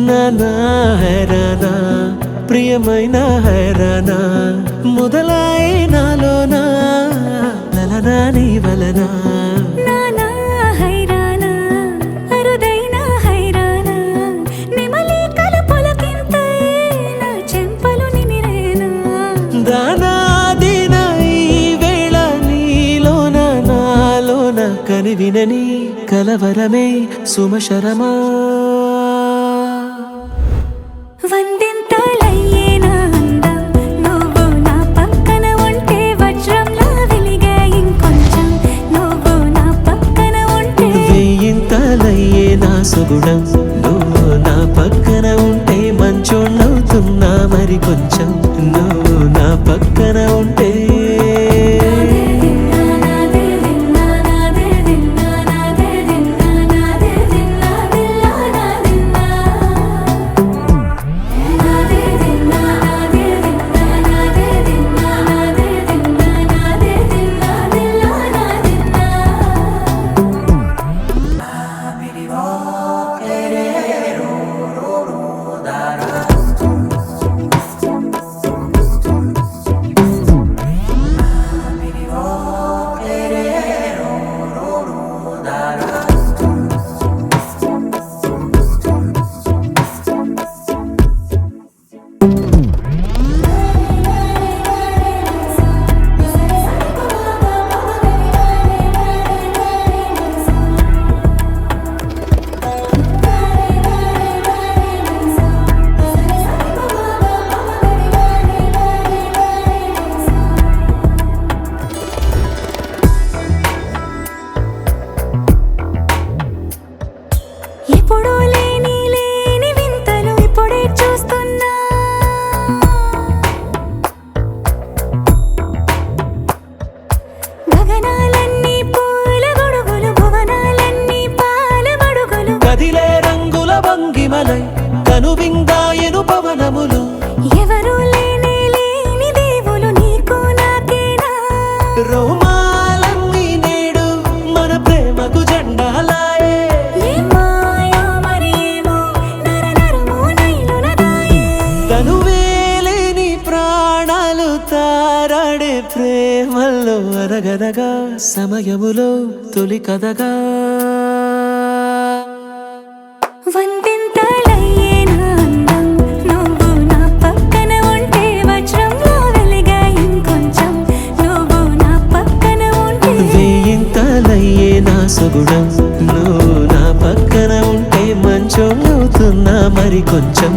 నానా హైరానా ప్రియమైన హైరానా మొదలాయి నాలోనా లలనా నీ వలనా నానా హైరానా అరుదైన హైరానా నెమలి కలపులకింతై నా చెంపలు నిమిరేనా దానాదిన ఈ వేళ నీలోన నాలోన కనివినని కలవరమే సుమశరమా వందింతలయ్యేనా అందం నువ్వు నా పక్కన ఉంటే వజ్రంలా వెలిగే ఇంకొంచెం నువ్వు నా పక్కన ఉంటే వెయ్యింతలయ్యే నా సుగుణం నువ్వు నా పక్కన ఉంటే మంచోళ్ళవుతున్నా మరి కొంచెం నువ్వు నా పక్కన ఉంటే ఎప్పుడూ లేని వింతలు ఇప్పుడే చూస్తున్నా గగనాలన్నీ పూల గొడుగులు భువనాలన్నీ పాల మడుగులు కదిలే రంగుల భంగిమలై కనువిందాయను పవనములు ఎవరూ లేని దేవులు నీకు నాకేనా రోమాలన్నీ నేడు మన ప్రేమకు జెండాలాయే ఏమాయో మరేమో నరనరమో నైలున దాయే తనువేలేని ప్రాణాలు తారాడే ప్రేమల్లో అరగనగా సమయములో తొలి కథగా వందింతలయ్యేనా అందం నువ్వు నా పక్కన ఉంటే వజ్రంలా వెలిగే ఇంకొంచెం నువ్వు నా పక్కన ఉంటే వెయ్యింతలయ్యే నా సుగుణం నువ్వు నా పక్కన ఉంటే మంచోళ్ళవుతున్నా మరి కొంచెం